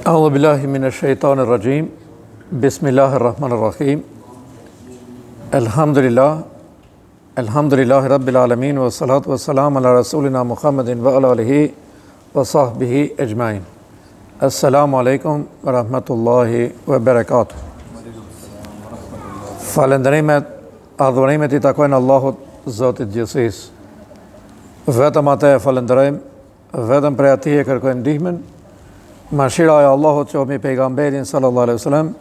أعوذ بالله من الشيطان الرجيم بسم الله الرحمن الرحيم الحمد لله رب العالمين والصلاة والسلام على رسولنا محمد وعلى آله وصحبه أجمعين السلام عليكم ورحمة الله وبركاته Falenderimet, adhurimet I takojnë Allahut Zotit gjithësisë. Vetëm atë e falenderojmë, vetëm prej atij e kërkojmë ndihmën. Mëshira e Allahut qoftë mbi pejgamberin sallallahu alaihi wasallam,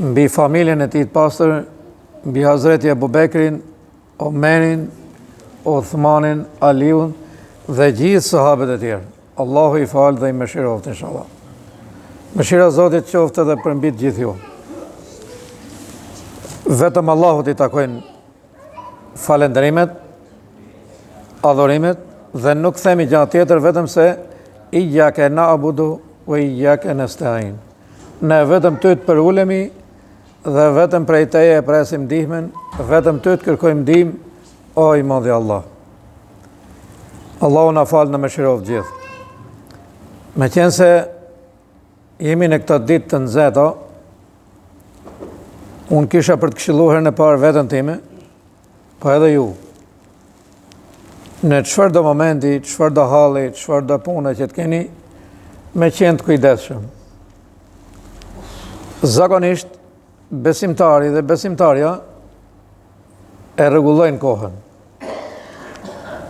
mbi familjen e tij të pastër, mbi Hazreti Abu Bekrin, Omerin, Uthmanin, Aliun dhe gjithë sahabët e tjerë. Allahu I falë dhe I mëshiroft inshallah. Mëshira e Zotit qoftë edhe për mbi të gjithë ju. Vetëm Allahut I takojnë falenderimet, adhurimet dhe nuk themi gjë tjetër vetëm se Iyyake na'budu wa iyyake nasta'in. Ne vetëm ty të përulemi dhe vetëm prej teje e presim ndihmën, vetëm ty të kërkojmë ndihmë, o I madhi Allah. Allahu na falë në mëshiroft gjithë. Meqense jemi në këtë ditë të nxehta, unë kisha për të këshilluar në parë veten time, po edhe ju. Në çfarëdo momenti, çfarëdo halli, çfarëdo pune që të keni, me qenë të kujdesshëm. Zakonisht, besimtari dhe besimtarja e rregullojnë kohën.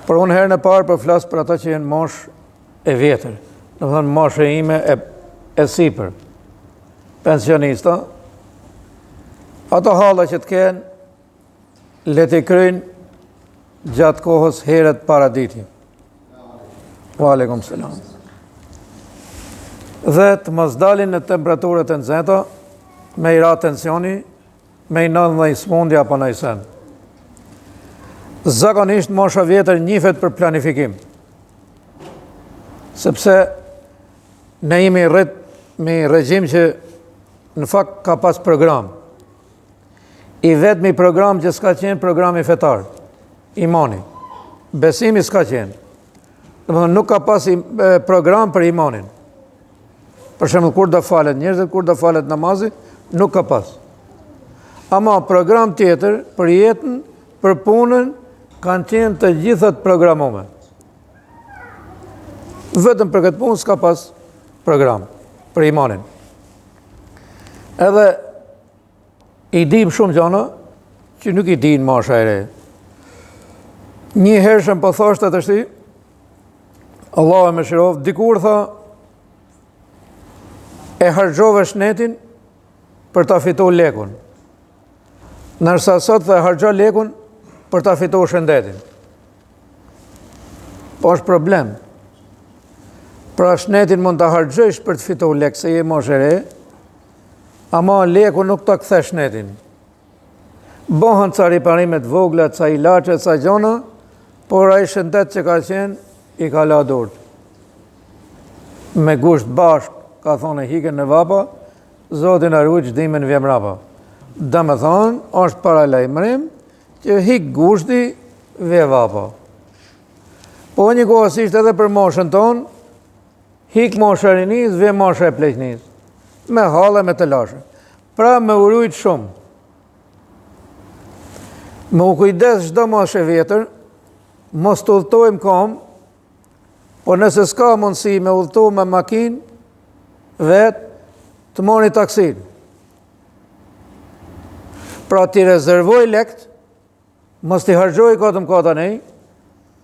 Por unë herën e parë për flas për ata që janë moshë e vjetër, domethënë moshë ime e sipër, pensionista, ato halla që të kenë, le t'i kryjnë gjatë kohës herët para ditje. Wa alaikum selam. Dhe të mos dalin në temperaturët e nxehta, me I ra tensioni, me I nëndë dhe I smundja apo në I sen. Zakonisht mosha vjetër njihet për planifikim. Sepse ne jemi rrit me regjim që në fakt ka pas program. I vetmi program që s'ka qenë programi fetar. Imani. Besimi s'ka qenë. Domethënë nuk ka pas program për imanin. Për shembull kur do falet njerëzit, kur do falet namazi, nuk ka pas. Ama program tjetër për jetën, për punën, kanë qenë të gjithat programuar. Vetëm për këtë punë s'ka pas program për imanin. Edhe I dim shumë gjana që nuk I din mosha e re. Një hershëm po thoshte të shti, Allah e mëshiroft, dikur tha, e harxove shnetin për ta fituar lekun. Nërsa sot dhe harxo lekun për ta fituar shëndetin. Po është problem. Pra shnetin mund ta harxosh për të fituar lek, se je moshë e re, ama leku nuk ta kthe shnetin. Bëhen ca riparimet vogla, ca ilaçe, ca gjona, por ai shëndet që ka qenë, I ka la durt. Me gusht bashk, ka thonë hiken në vapa, Zoti na ruaj çdimin vjen mrapa. Domethënë, është paralajmërim që hik gushti vje vapa. Po një kohësisht edhe për moshën tonë, hik mosha e rinis, vje mosha e pleqnis. Me halle, me të lashe. Pra me urujt shumë. Me u kujdes çdo moshë e vjetër, mos të udhtojmë kom, por nëse s'ka mundësi me udhtu me makinë, vetë, të moni taksin. Pra t'i rezervoj lekt, mos t'i harxoj kotëm kota nej,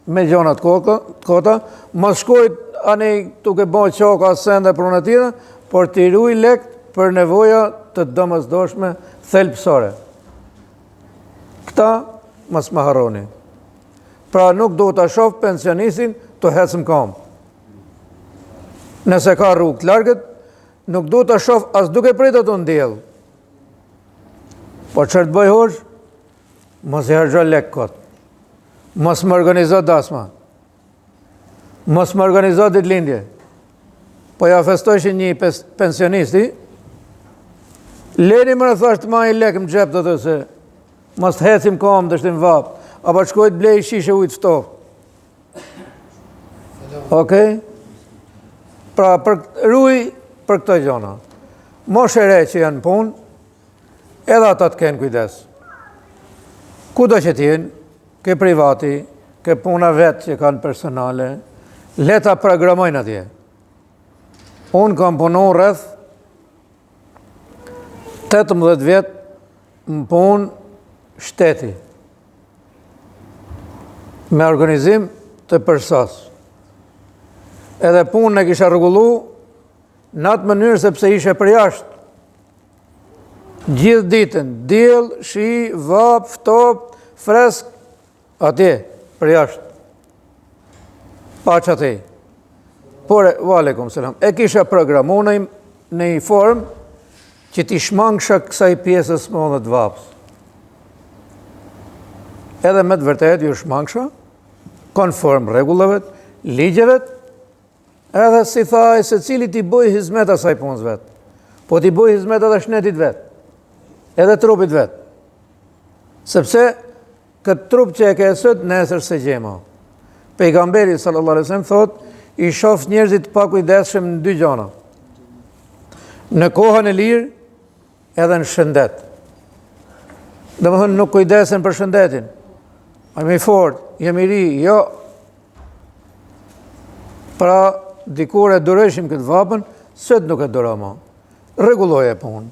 me gjonat kota, mos shkoj anej tuke boj qoka sende për unë tjera, por t'i ruaj lekt për nevoja të domosdoshme thelbësore. Këta mos më harroni. Pra nuk do të shoh pensionistin të hecëm kam. Nëse ka rrugë të largët, nuk do të shoh as duke pritur të ndjell. Po çfarë të bëj hoxh? Mos I harxo lek kot. Mos më organizo dasma. Mos më organizo ditëlindje. Po ja festojshin një pensionisti, leni më në thashtë ma I lek më gjep të të se, mos të hecim kam të shtim vap, apo shkojt blej shishe ujtë ftof. Okej? Pra për ruaj për këto gjona. Moshë e re që janë punë, edhe ata të kenë kujdes. Kudo që t'jenë, ke privati, ke puna vetë që kanë personale, leta programojnë atje. Unë kam punu rreth 18 vjetë më punë shteti, me organizim të përsas. Edhe punë e kisha rregullu në atë mënyrë sepse ishe për jashtë. Gjithë ditën, diell, shi, vap, ftop, fresk, atje, për jashtë. Paq atje. Por, valekum selam, e kisha programu në një formë që t'i shmangsha kësaj pjesës më dhe të vapës. Edhe me të vërtet ju shmangsha, konform rregullave, ligjeve, edhe si thaj se cili t'i bëj hizmet asaj punës vetë, po t'i bëj hizmet edhe shnetit vetë, edhe trupit vetë. Sepse këtë trup që e ke sot, nesër se gjema. Pejgamberi sallallahu alaihi wasallam thot, i shof njerëzit pa kujdesshëm në dy gjona. Në kohën e lirë, edhe në shëndet. Domethënë nuk kujdesen për shëndetin. Jemi fort, jemi ri, jo. Pra, dikur e dureshim këtë vapën, sot nuk e dura ma. Rregulloje punë.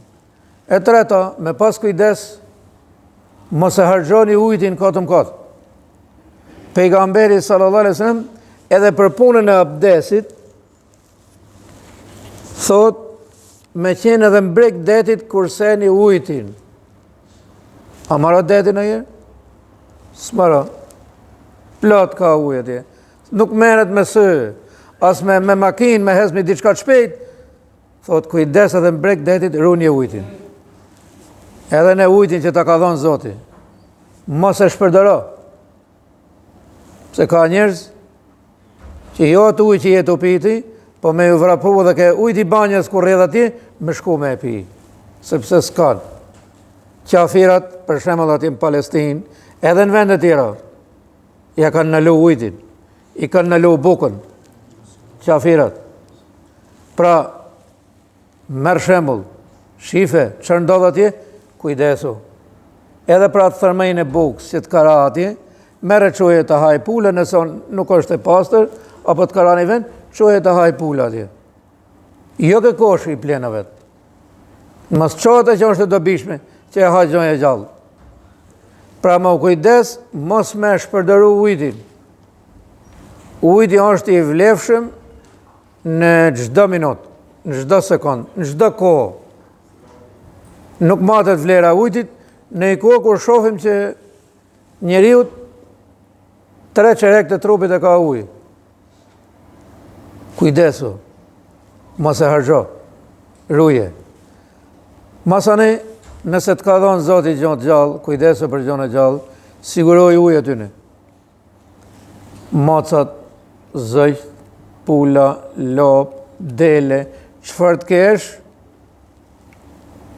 E treta, me pas kujdes, mos e harxhoni ujin katëm katë. Pejgamberi sallallahu alaihi wasallam edhe për punën e abdesit thot me qenë edhe mbrek detit kurseni ujtin. A mara detin e jërë? S'mara. Plot ka ujë atje. Nuk merret me së, as me makinë, me hezmi diçka të shpejt. Thot kujdes edhe mbrek detit, runi ujtin. Edhe në ujtin që ta ka dhënë Zoti. Mos e shpërdoro. Pse ka njerëz që jo atë ujë që jetë u piti, po me ju vrapu dhe ke ujt i banjës kur rrjedh atje, me shku me e pi. Sepse s'kan. Qafirat, për shembull atje në Palestinë, edhe në vende tjera, ja kanë nëlu ujtin, i kanë nëlu bukën, qafirat. Pra, merë shembull, shife, që ndodh atje, kujdesu. Edhe pra të thërmejnë e bukës që të kara atje, merë qoje të haj pule, nëse nuk është e pastër, apo të kara një vend, qoje të haj pule atje. Jo ke kosh i plena vetë. Mas qote që është e dobishme, që e haj gjonje gjallë. Pra më kujdes, mos me shpërdoru ujtin. Ujti është i vlefshëm në çdo minutë, në çdo sekond, në çdo kohë. Nuk matet vlera ujtit, në i kohë kur shohim që njeriu 3 çerek të trupit e ka ujë. Kujdesu, mos e harxho, ruje. Masani, nëse të ka dhënë Zoti gjë të gjallë, kujdesu për gjën e gjallë, siguroj ujë aty. Macat, zëjt, pula, lop, dele, çfarë të kesh,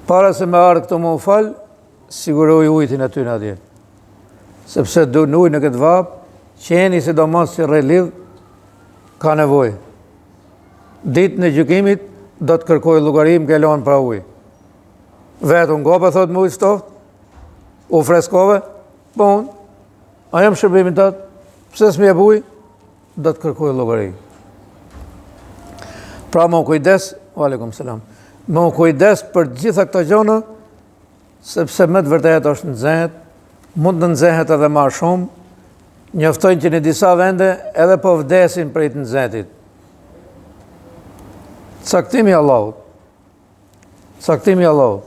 para se me ardhë këtu më u falë, siguroj ujtin aty në atje. Sepse du në ujë në këtë vapë, qeni sidomos që rrelidh, ka nevojë. Ditë në gjykimit, do të kërkoj llogarim ke lanë pra ujë. Vetë unë gope, thot më ujë stoftë, u freskove, po unë, a jam shërbimin tëtë, pse s'mi e ujë, do të kërkoj llogarim. Pra më kujdes, aleikum selam, më kujdes për gjitha këto gjona, sepse me të vërtet është nxehet, mund të nxehet edhe ma shumë, njoftojnë që në disa vende edhe po vdesin prej të nxehtit. Caktimi Allahut. Caktimi Allahut.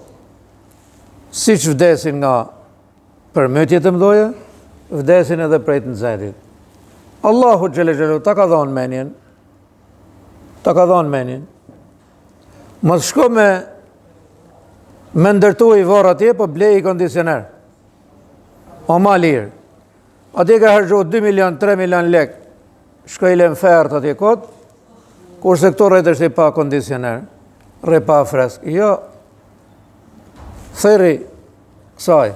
Siç vdesin nga përmëtje të mëdha, vdesin edhe prej të nxehtit. Allahu xhelalu ta ka dhënë menjen. Ta ka dhënë menjen. Mos shko me ndërtu i varr atje, po blej i kondicioner. O ma lirë. Atje ka harxhu 2 milion, 3 milion lek, shkojle në fertë atje kotë, kurse këto rrejt është i pa kondicioner, rrej pa fresk. Jo, theri kësaj.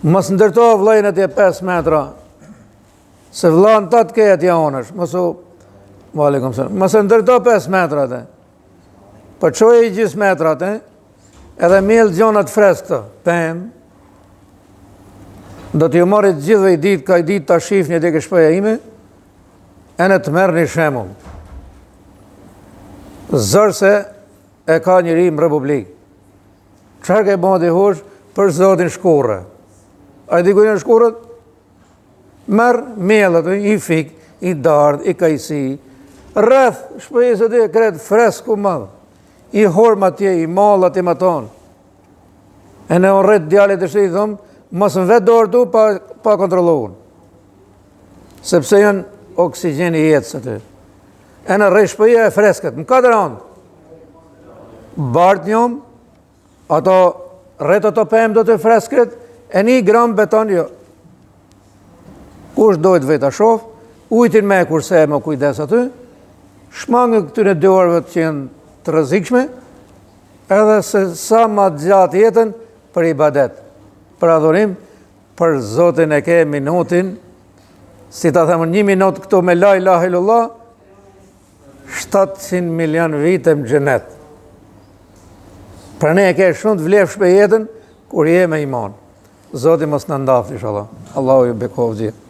Mos ndërto vllajën atje 5 metra, se vllajën tatë ke atje onësh, mos ndërto 5 metra atje. për çoje i gjysë metrat, edhe mjell gjonat freskëta, pëmë, do t'ju marrit gjithë i ditë, ka i ditë ta shifni dhe këshpëja ime, e në të merë një shemull. Zërse e ka njëri më republikë. Çfarë ke bënë ti hosh për zotin Shkurrë? A i di ku janë shkurrët? Merë miellat, i fik, i dardh, i kajsi, rreth shpëjës e dhe kretë fresku madhë, i hormë atje, i mallat, i maton. E në rrët djallit e shtë i thëmë, mos në vetë dorë tu pa kontrolluar. Sepse janë oksigeni i jetës aty. E në rrët shpëjë e freskët, më 4 anë. Bartë njëm, ato rrët ato pëmë do të freskët, e 1 gram beton jo. Kush dojtë vetë a shof, ujtin me kurse e më kujdes aty, shmangë këtyre 2 orëve që janë të rrezikshme, edhe se sa ma gjatë jetën për ibadet, për adhurim, për Zotin e ke minutin, si ta themën 1 minut këtu me la ilaha illallah, 700 milion vite më xhenet. Për ne e ke shumë të vlefshme jetën, kur je me iman. Zoti mos në ndaftë, inshallah. Allahu ju bekovë gjithë.